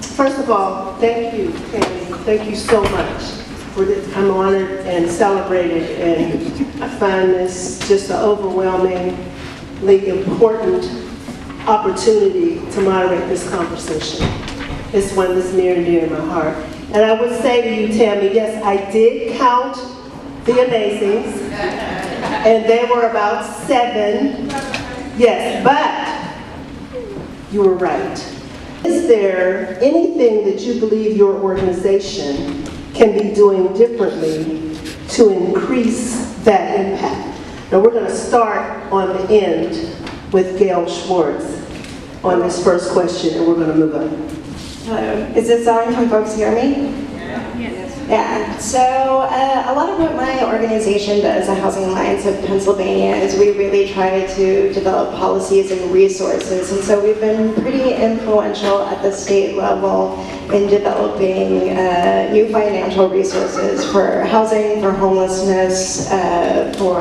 First of all, thank you, Tammy. Thank you so much for this. I'm honored and celebrated, and I find this just an overwhelmingly important opportunity to moderate this conversation. It's one that's near and dear to my heart. And I would say to you, Tammy, yes, I did count the Amazings, and there were about 7. Yes, but you were right. Is there anything that you believe your organization can be doing differently to increase that impact? Now we're going to start on the end with Gail Schwartz on this first question, and we're going to move on. Hello. Is this on? Can folks hear me? Yeah, so a lot of what my organization does, the Housing Alliance of Pennsylvania, is we really try to develop policies and resources. And so we've been pretty influential at the state level in developing new financial resources for housing, for homelessness, for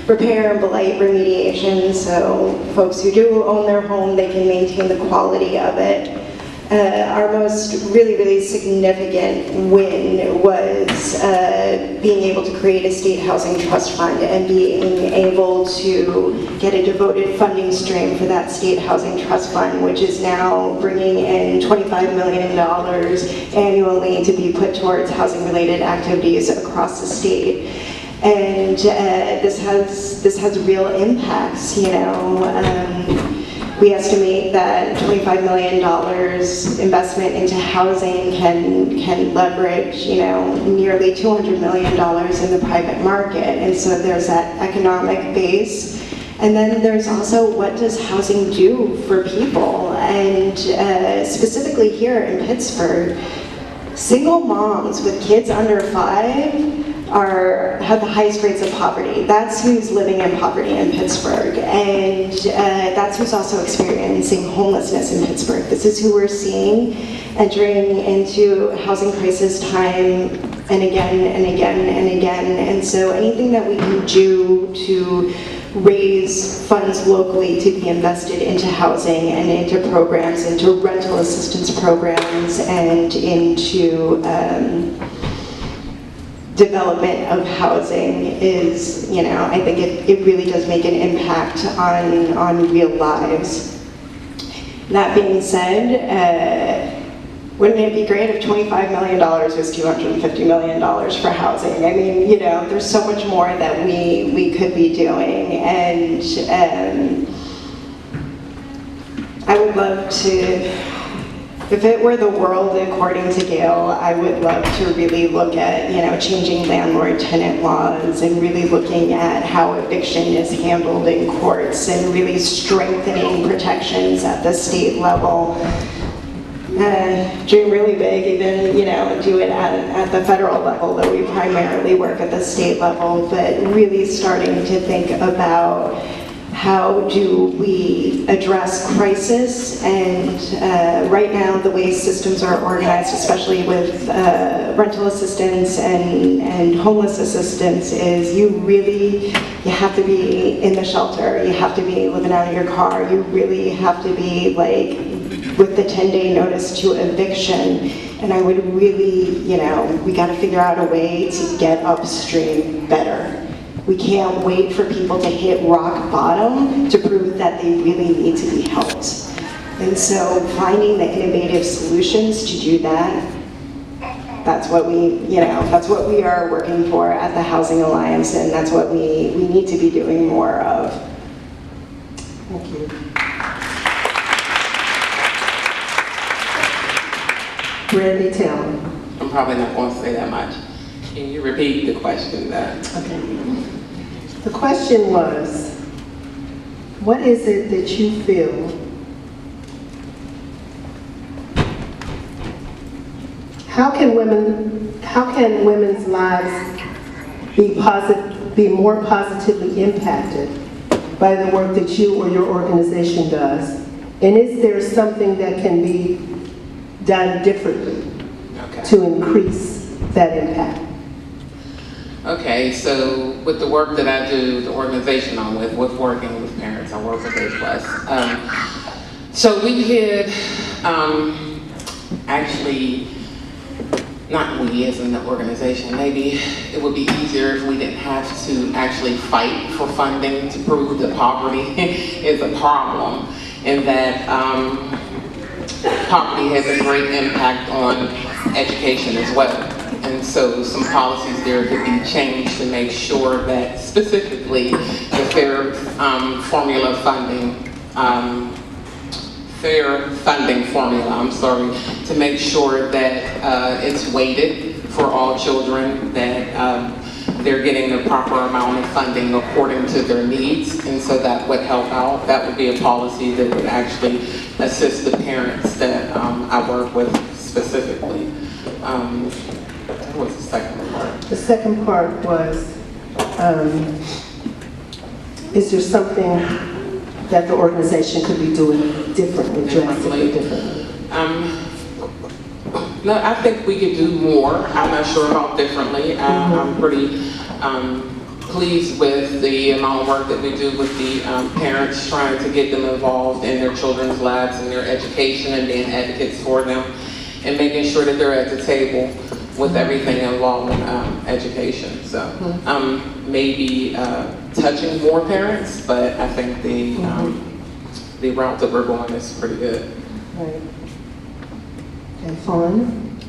repair and blight remediation. So folks who do own their home, they can maintain the quality of it. Our most really significant win was being able to create a state housing trust fund and being able to get a devoted funding stream for that state housing trust fund, which is now bringing in $25 million annually to be put towards housing related activities across the state. And this has real impacts, you know. We estimate that $25 million investment into housing can leverage, you know, nearly $200 million in the private market. And so there's that economic base. And then there's also, what does housing do for people? And specifically here in Pittsburgh, single moms with kids under 5 have the highest rates of poverty. That's who's living in poverty in Pittsburgh, and that's who's also experiencing homelessness in Pittsburgh. This is who we're seeing entering into housing crisis time and again and again and again. And so anything that we can do to raise funds locally to be invested into housing and into programs, into rental assistance programs, and into development of housing is, you know, I think it really does make an impact on real lives. That being said, wouldn't it be great if $25 million was $250 million for housing? I mean, you know, there's so much more that we could be doing, and I would love to, if it were the world according to Gail, I would love to really look at, you know, changing landlord-tenant laws and really looking at how eviction is handled in courts and really strengthening protections at the state level. Dream really big, even, you know, do it at the federal level, though we primarily work at the state level, but really starting to think about how do we address crisis. And right now the way systems are organized, especially with rental assistance and homeless assistance, is you have to be in the shelter, you have to be living out of your car, you really have to be like with the 10-day notice to eviction. And I would really, you know, we got to figure out a way to get upstream better. We can't wait for people to hit rock bottom to prove that they really need to be helped. And so finding the innovative solutions to do that, that's what we are working for at the Housing Alliance, and that's what we need to be doing more of. Thank you. Brandy Taylor. I'm probably not going to say that much. Can you repeat the question then? Okay. The question was, what is it that you feel how can women's lives be more positively impacted by the work that you or your organization does? And is there something that can be done differently to increase that impact? Okay, so with the work that I do, the organization I'm with working with parents, I work with A+. So we could actually, not we as an organization, maybe it would be easier if we didn't have to actually fight for funding to prove that poverty is a problem, and that poverty has a great impact on education as well. And so some policies there could be changed to make sure that specifically the fair formula funding, to make sure that it's weighted for all children, that they're getting the proper amount of funding according to their needs, and so that would help out. That would be a policy that would actually assist the parents that I work with specifically. What was the second part? The second part was, is there something that the organization could be doing differently, drastically differently? No, I think we could do more. I'm not sure about differently. I'm pretty pleased with the amount of work that we do with the parents, trying to get them involved in their children's lives and their education and being advocates for them, and making sure that they're at the table with everything involving education. So maybe touching more parents, but I think the route that we're going is pretty good. Right. And Fawn?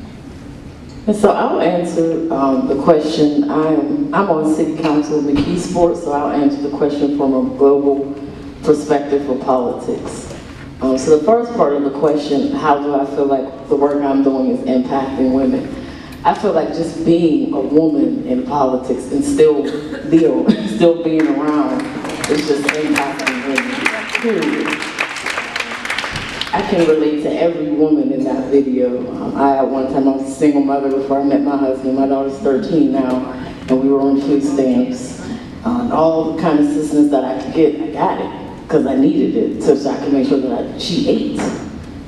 And so I'll answer the question. I'm on City Council in McKeesport, so I'll answer the question from a global perspective for politics. So the first part of the question, how do I feel like the work I'm doing is impacting women? I feel like just being a woman in politics and still being around is just impacting women, period. I can relate to every woman in that video. At one time, I was a single mother before I met my husband. My daughter's 13 now, and we were on food stamps. All the kind of assistance that I could get, I got it, because I needed it, so I could make sure that she ate.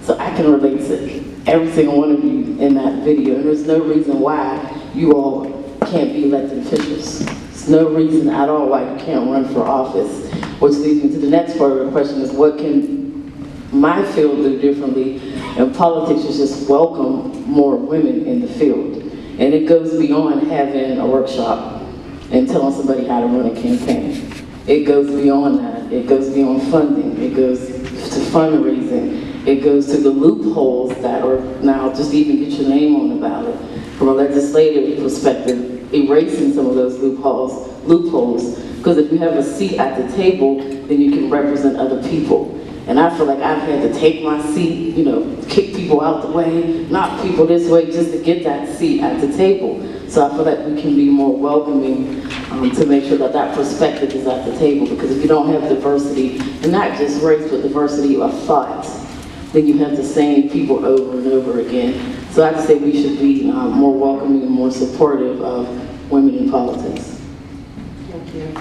So I can relate to every single one of you in that video, and there's no reason why you all can't be elected officials. There's no reason at all why you can't run for office, which leads me to the next part of the question is, what can my field do differently? And politics is just welcome more women in the field. And it goes beyond having a workshop and telling somebody how to run a campaign. It goes beyond that. It goes beyond funding. It goes to fundraising. It goes to the loopholes that are now, just even get your name on the ballot. From a legislative perspective, erasing some of those loopholes. Because if you have a seat at the table, then you can represent other people. And I feel like I've had to take my seat, kick people out the way, knock people this way just to get that seat at the table. So I feel like we can be more welcoming to make sure that that perspective is at the table. Because if you don't have diversity, and not just race, but diversity of thought, then you have the same people over and over again. So I'd say we should be more welcoming and more supportive of women in politics. Thank you.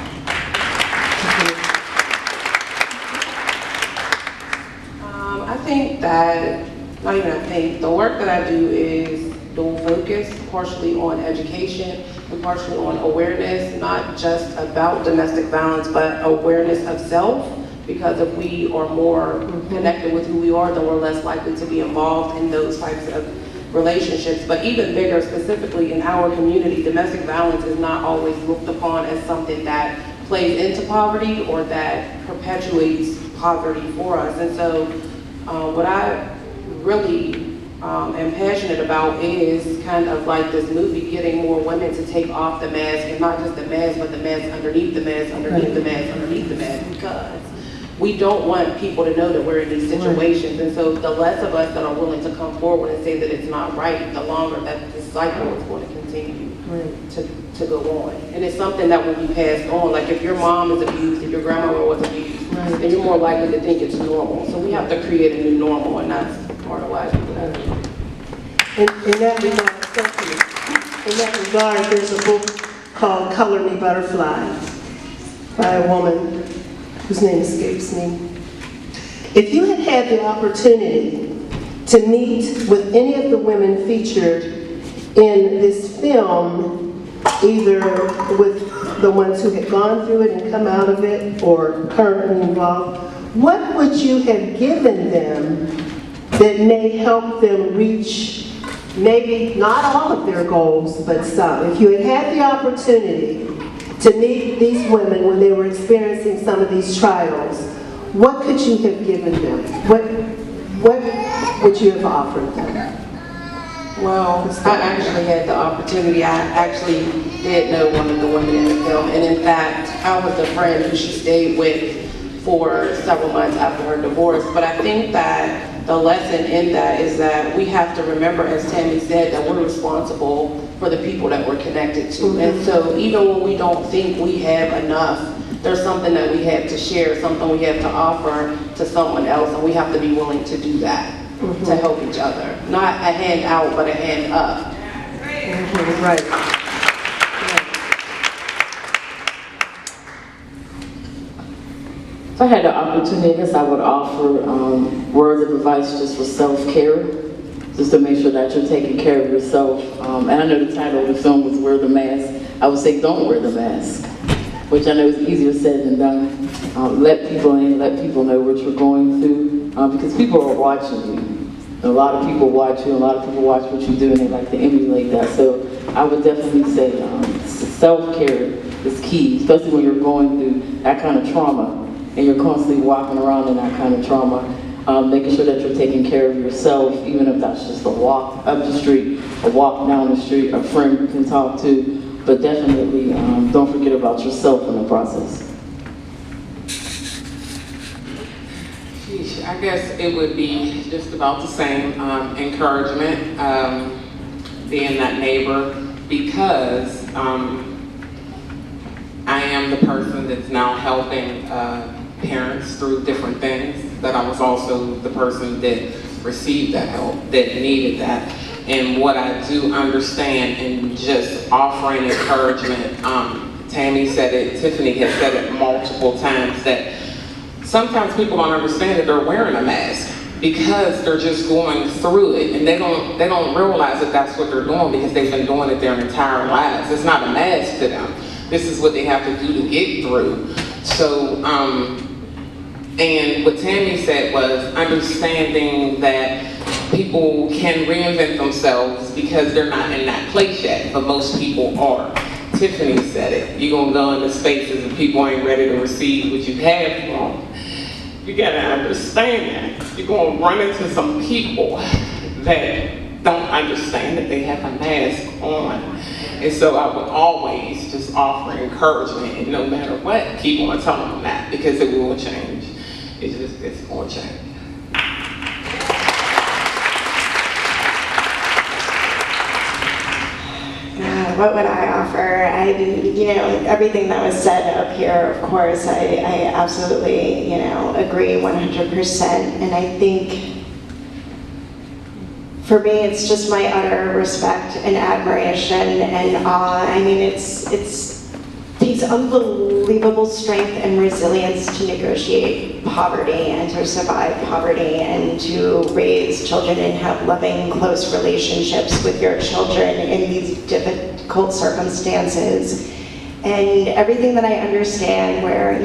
I think that, not even I think, the work that I do is dual focus, partially on education and partially on awareness, not just about domestic violence, but awareness of self. Because if we are more connected with who we are, then we're less likely to be involved in those types of relationships. But even bigger, specifically in our community, domestic violence is not always looked upon as something that plays into poverty or that perpetuates poverty for us. And so what I really am passionate about is kind of like this movie, getting more women to take off the mask, and not just the mask, but the mask underneath the mask, underneath the mask, underneath the mask, because we don't want people to know that we're in these situations. And so the less of us that are willing to come forward and say that it's not right, the longer that this cycle is going to continue to go on. And it's something that will be passed on. Like if your mom is abused, if your grandmother was abused, then you're more likely to think it's normal. So we have to create a new normal, and that's part of why people have it. In that regard, thank you. In that regard, there's a book called Color Me Butterflies by a woman whose name escapes me. If you had had the opportunity to meet with any of the women featured in this film, either with the ones who had gone through it and come out of it, or currently involved, what would you have given them that may help them reach maybe not all of their goals, but some? If you had had the opportunity to meet these women when they were experiencing some of these trials, what could you have given them? What would you have offered them? Well, I actually had the opportunity. I actually did know one of the women in the film, and in fact, I was the friend who she stayed with for several months after her divorce. But I think that the lesson in that is that we have to remember, as Tammy said, that we're responsible for the people that we're connected to. And so even when we don't think we have enough, there's something that we have to share, something we have to offer to someone else, and we have to be willing to do that. To help each other. Not a hand out, but a hand up. Right. If I had the opportunity, I guess I would offer words of advice just for self-care, just to make sure that you're taking care of yourself. And I know the title of the film was Wear the Mask. I would say don't wear the mask, which I know is easier said than done. Let people in, let people know what you're going through, because people are watching you. A lot of people watch you, a lot of people watch what you do, and they like to emulate that. So I would definitely say self-care is key, especially when you're going through that kind of trauma, and you're constantly walking around in that kind of trauma. Making sure that you're taking care of yourself, even if that's just a walk up the street, a walk down the street, a friend you can talk to, but definitely don't forget about yourself in the process. I guess it would be just about the same, encouragement, being that neighbor, because I am the person that's now helping parents through different things, that I was also the person that received that help, that needed that. And what I do understand in just offering encouragement, Tammy said it, Tiffany has said it multiple times, that sometimes people don't understand that they're wearing a mask because they're just going through it, and they don't realize that that's what they're doing because they've been doing it their entire lives. It's not a mask to them. This is what they have to do to get through. So, and what Tammy said was understanding that people can reinvent themselves because they're not in that place yet, but most people are. Tiffany said it. You're gonna go into spaces and people ain't ready to receive what you have for them. You gotta understand that. You're gonna run into some people that don't understand that they have a mask on. And so I would always just offer encouragement, and no matter what, keep on telling them that, because it will change. It's gonna change. What would I offer? Everything that was said up here, of course, I absolutely, agree 100%. And I think for me, it's just my utter respect and admiration and awe. I mean, it takes unbelievable strength and resilience to negotiate poverty and to survive poverty and to raise children and have loving, close relationships with your children in these difficult circumstances. And everything that I understand where,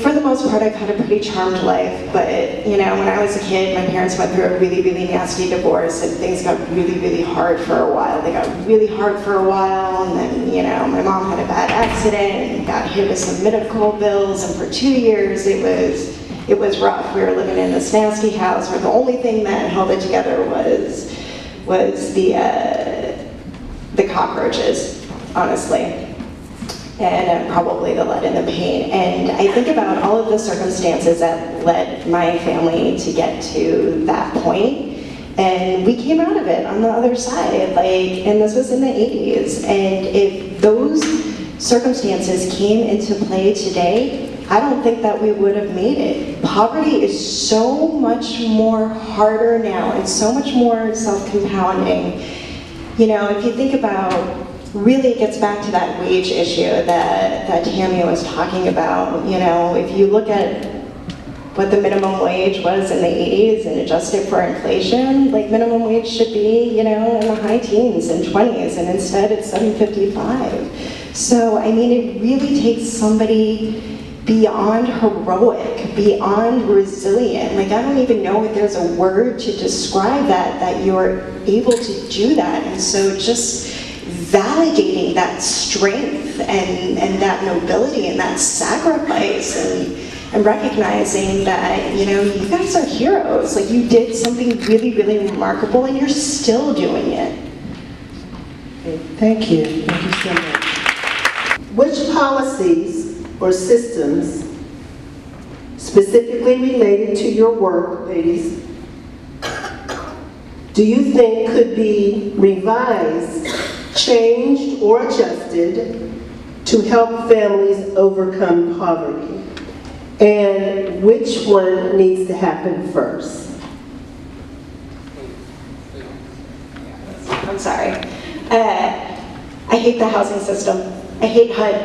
for the most part, I've had a pretty charmed life, but, when I was a kid, my parents went through a really, really nasty divorce, and things got really, really hard for a while. They got really hard for a while, and then, my mom had a bad accident and got hit with some medical bills, and for 2 years, it was rough. We were living in this nasty house where the only thing that held it together was the cockroaches, honestly. And probably the lead and the pain. And I think about all of the circumstances that led my family to get to that point, and we came out of it on the other side, and this was in the 80s. And if those circumstances came into play today, I don't think that we would have made it. Poverty is so much more harder now, and so much more self-compounding. If you think about, really it gets back to that wage issue that Tammy was talking about. If you look at what the minimum wage was in the 80s and adjust it for inflation, minimum wage should be, in the high teens and 20s, and instead it's $7.55. So, it really takes somebody beyond heroic, beyond resilient. Like, I don't even know if there's a word to describe that you're able to do that. And so just validating that strength and that nobility and that sacrifice and recognizing that, you know, you guys are heroes. Like, you did something really, really remarkable and you're still doing it. Okay, thank you. Thank you so much. Which policies or systems specifically related to your work, ladies, do you think could be revised, changed, or adjusted to help families overcome poverty? And which one needs to happen first? I'm sorry. I hate the housing system. I hate HUD.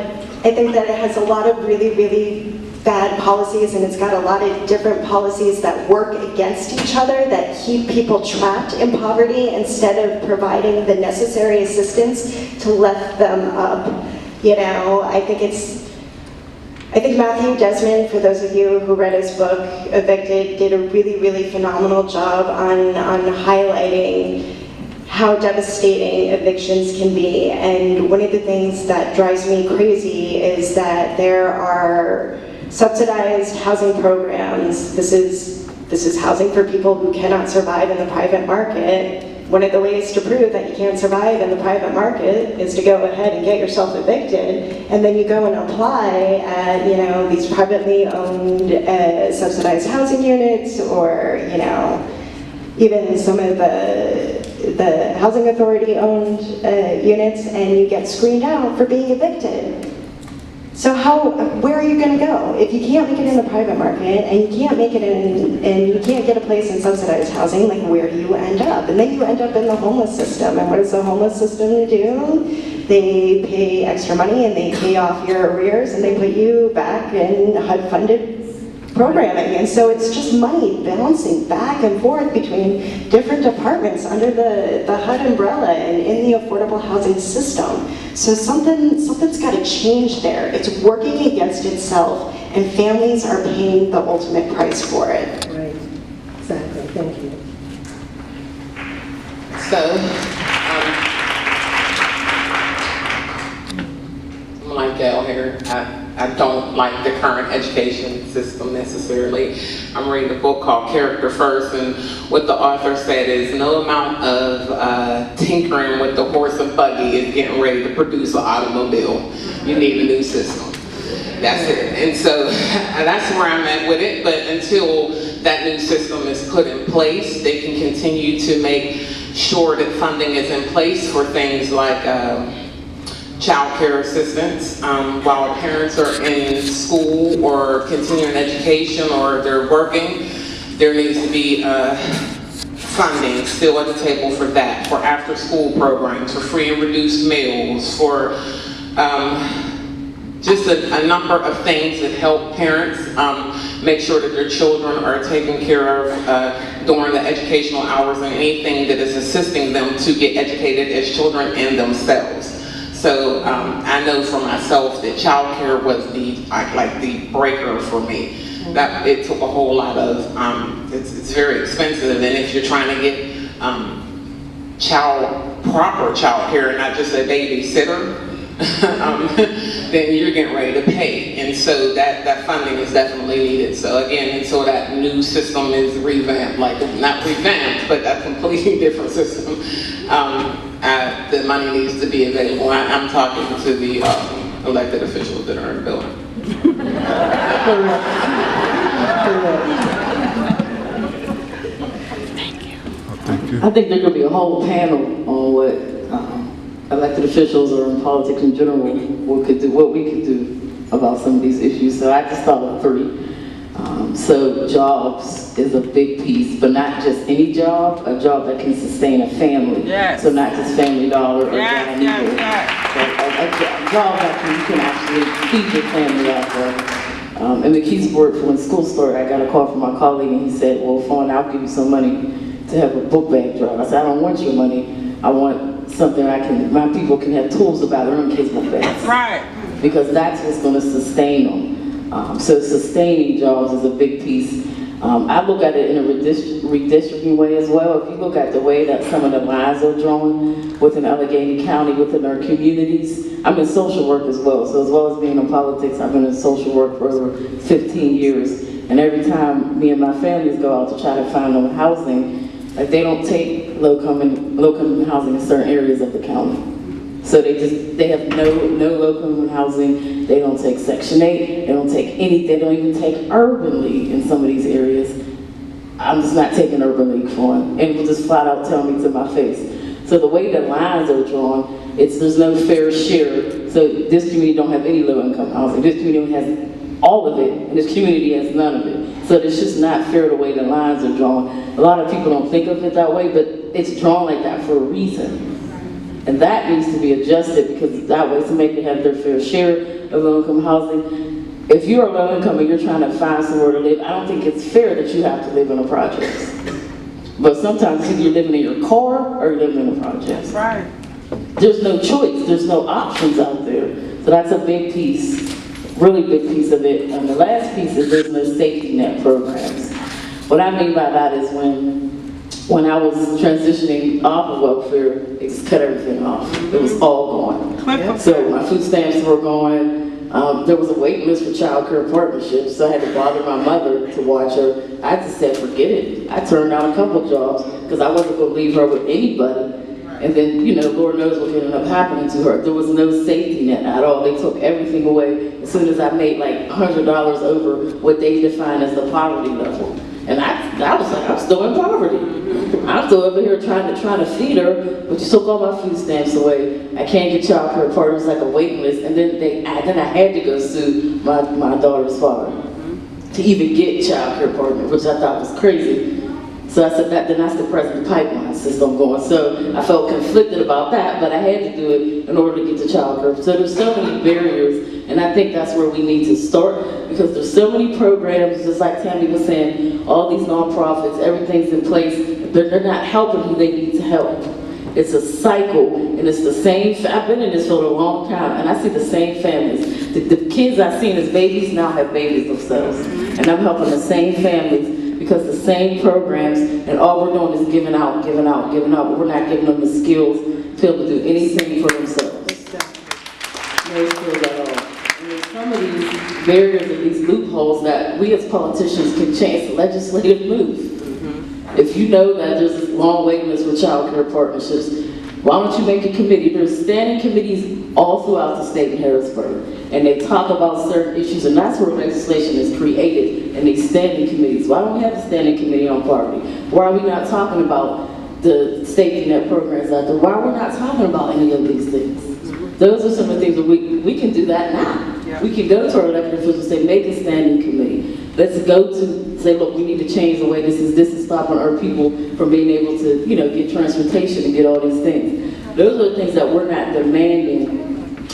I think that it has a lot of really, really bad policies, and it's got a lot of different policies that work against each other, that keep people trapped in poverty instead of providing the necessary assistance to lift them up. You know, I think Matthew Desmond, for those of you who read his book, Evicted, did a really, really phenomenal job on highlighting how devastating evictions can be. And one of the things that drives me crazy is that there are subsidized housing programs. This is housing for people who cannot survive in the private market. One of the ways to prove that you can't survive in the private market is to go ahead and get yourself evicted, and then you go and apply at, you know, these privately owned subsidized housing units, or, you know, even some of the housing authority owned units, and you get screened out for being evicted. So where are you going to go? If you can't make it in the private market, and you can't make it in, and you can't get a place in subsidized housing, like, where do you end up? And then you end up in the homeless system. And what does the homeless system do? They pay extra money and they pay off your arrears and they put you back in HUD-funded programming. And so it's just money bouncing back and forth between different departments under the HUD umbrella and in the affordable housing system. So something's got to change there. It's working against itself, and families are paying the ultimate price for it. Right, exactly, thank you. So, I'm like Gail here. I don't like the current education system necessarily. I'm reading a book called Character First, and what the author said is no amount of tinkering with the horse and buggy is getting ready to produce an automobile. You need a new system. That's it. And so that's where I'm at with it, but until that new system is put in place, they can continue to make sure that funding is in place for things like child care assistance while parents are in school or continuing education or they're working. There needs to be funding still at the table for that, for after school programs, for free and reduced meals, for just a number of things that help parents make sure that their children are taken care of during the educational hours, and anything that is assisting them to get educated as children and themselves. So I know for myself that childcare was the breaker for me. That it took a whole lot of. It's very expensive, and if you're trying to get proper childcare and not just a babysitter, then you're getting ready to pay, and so that funding is definitely needed. So again, until that new system is revamped, like not revamped, but a completely different system. The money needs to be available. I'm talking to the elected officials that are in the building. Thank you. I think there's going to be a whole panel on what elected officials or in politics in general what we could do about some of these issues. So I just thought of 3. So jobs is a big piece, but not just any job, a job that can sustain a family. Yes. So not just Family Dollar or Yes, John Eagle. yes, A job that you can actually feed your family off of. In McKeesport, when school started, I got a call from my colleague and he said, well, Fawn, I'll give you some money to have a book bag drive. I said, I don't want your money. I want something my people can have tools about their own kids' book bags. Right. Because that's what's going to sustain them. So sustaining jobs is a big piece. I look at it in a redistricting way as well. If you look at the way that some of the lines are drawn within Allegheny County, within our communities, I'm in social work as well. So as well as being in politics, I've been in social work for over 15 years. And every time me and my families go out to try to find them housing, like they don't take low-income housing in certain areas of the county. So they have no low-income housing. They don't take Section 8. They don't take any. They don't even take Urban League in some of these areas. I'm just not taking Urban League for them, and will just flat out tell me to my face. So the way the lines are drawn, there's no fair share. So this community don't have any low-income housing. This community has all of it, and this community has none of it. So it's just not fair the way the lines are drawn. A lot of people don't think of it that way, but it's drawn like that for a reason. And that needs to be adjusted, because that way somebody can have their fair share of low-income housing. If you're a low-income and you're trying to find somewhere to live, I don't think it's fair that you have to live in a project. But sometimes either you're living in your car or you're living in a project. Right. There's no choice, there's no options out there. So that's a big piece, really big piece of it. And the last piece is there's no safety net programs. What I mean by that is when I was transitioning off of welfare, it just cut everything off. It was all gone. So my food stamps were gone. There was a waiting list for child care partnerships, so I had to bother my mother to watch her. I just said, forget it. I turned down a couple of jobs because I wasn't going to leave her with anybody. And then, you know, Lord knows what ended up happening to her. There was no safety net at all. They took everything away as soon as I made like $100 over what they define as the poverty level. And I was like, I'm still in poverty. I'm still over here trying to feed her, but you took all my food stamps away. I can't get child care partners, like a waiting list. And then I had to go sue my daughter's father to even get child care partners, which I thought was crazy. So I said then that's the present pipeline system going. So I felt conflicted about that, but I had to do it in order to get to child care. So there's so many barriers, and I think that's where we need to start, because there's so many programs, just like Tammy was saying, all these nonprofits, everything's in place, but they're not helping who they need to help. It's a cycle, and it's the same. I've been in this field a long time, and I see the same families. The kids I've seen as babies now have babies themselves, and I'm helping the same families, because the same programs, and all we're doing is giving out, but we're not giving them the skills to be able to do anything for themselves. No skills at all. And there's some of these barriers and these loopholes that we as politicians can change. It's a legislative move. If you know that there's this long waiting list for child care partnerships, why don't you make a committee? There's standing committees all throughout the state in Harrisburg, and they talk about certain issues, and that's where legislation is created, in these standing committees. Why don't we have a standing committee on poverty? Why are we not talking about the safety net programs out there? Why are we not talking about any of these things? Those are some of the things that we can do that now. Yeah. We can go to our elected officials and say, make a standing committee. Let's go to say, look, we need to change the way this is stopping our people from being able to, get transportation and get all these things. Those are the things that we're not demanding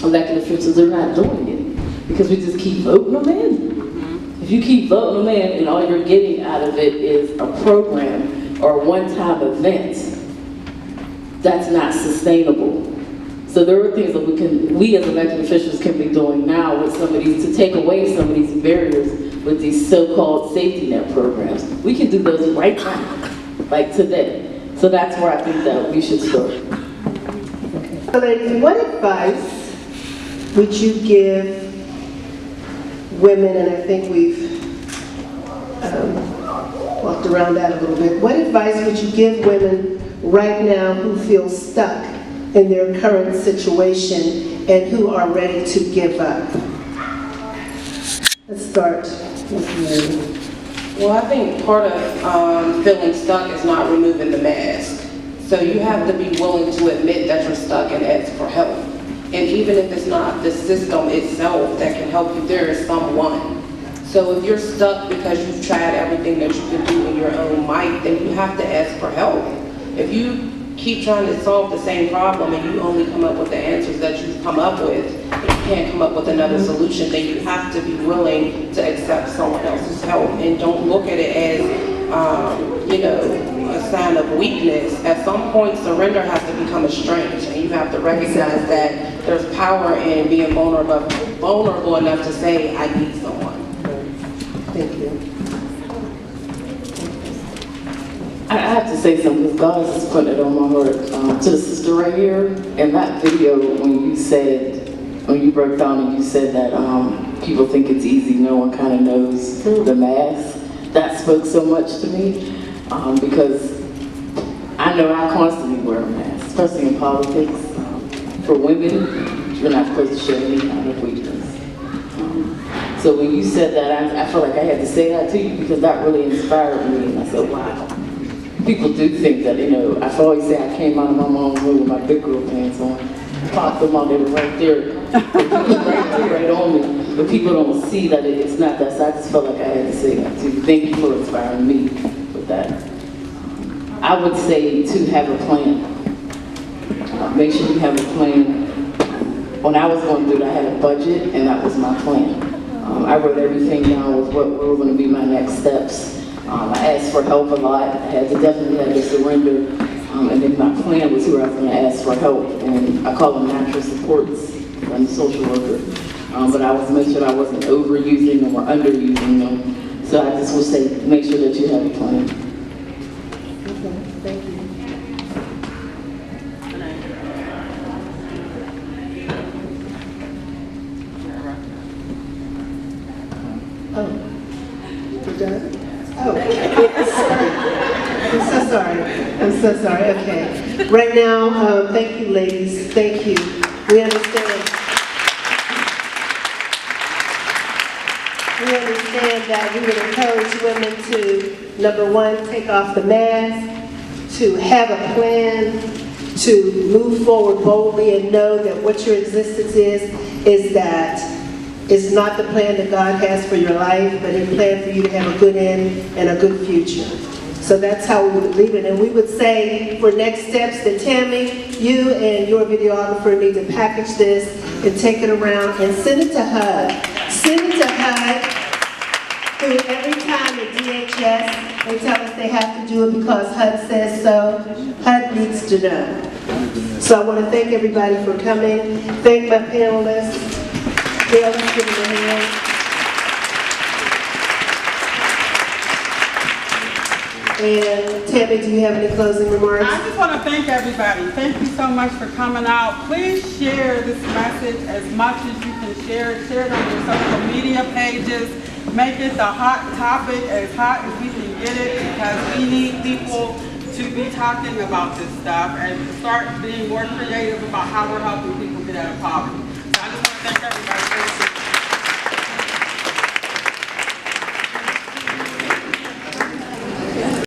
elected officials. They're not doing it because we just keep voting them in. If you keep voting them in and all you're getting out of it is a program or a one-time event, that's not sustainable. So there are things that we as elected officials can be doing now with some of these, to take away some of these barriers with these so-called safety net programs. We can do those right now, like today. So that's where I think that we should start. So ladies, what advice would you give women, and I think we've walked around that a little bit, what advice would you give women right now who feel stuck in their current situation and who are ready to give up? Let's start with you. Well, I think part of feeling stuck is not removing the mask. So you have to be willing to admit that you're stuck and ask for help. And even if it's not the system itself that can help you, there is someone. So if you're stuck because you've tried everything that you can do in your own might, then you have to ask for help. If you keep trying to solve the same problem and you only come up with the answers that you've come up with, and you can't come up with another solution, then you have to be willing to accept someone else's help, and don't look at it as a sign of weakness. At some point, surrender has to become a strength, and you have to recognize that there's power in being vulnerable enough to say, I need someone. I have to say something because God is putting it on my heart. To the sister right here, in that video when you broke down and you said that people think it's easy, no one kind of knows the math, that spoke so much to me because I know I constantly wear a mask, especially in politics. For women, you're not supposed to show any kind of weakness. So when you said that, I felt like I had to say that to you because that really inspired me. And I said, wow. People do think that, I always say I came out of my mom's room with my big girl pants on, popped them out, they were right there, right on me. But people don't see that it's not that, so I just felt like I had to say that to you. Thank you for inspiring me with that. I would say to have a plan. Make sure you have a plan. When I was going through it, I had a budget, and that was my plan. I wrote everything down with what were going to be my next steps. I asked for help a lot. I definitely had to surrender. And then my plan was who I was going to ask for help. And I call them natural supports. I'm a social worker. But I was make sure I wasn't overusing them or underusing them. So I just would say, make sure that you have a plan. Okay, thank you. Oh, we're done? Oh, sorry. I'm so sorry. Okay. Right now, thank you, ladies. Thank you. We understand. We understand that we would encourage women to, number one, take off the mask, to have a plan, to move forward boldly and know that what your existence is that it's not the plan that God has for your life, but He planned for you to have a good end and a good future. So that's how we would leave it. And we would say for next steps that Tammy, you and your videographer need to package this and take it around and send it to HUD. Send it to HUD, who every time at DHS, they tell us they have to do it because HUD says so. HUD needs to know. So I want to thank everybody for coming. Thank my panelists. Gail, let's give them a hand. And Tammy, do you have any closing remarks? I just want to thank everybody. Thank you so much for coming out. Please share this message as much as you can share it. Share it on your social media pages. Make it the hot topic, as hot as we can get it, because we need people to be talking about this stuff and start being more creative about how we're helping people get out of poverty. So I just want to thank everybody.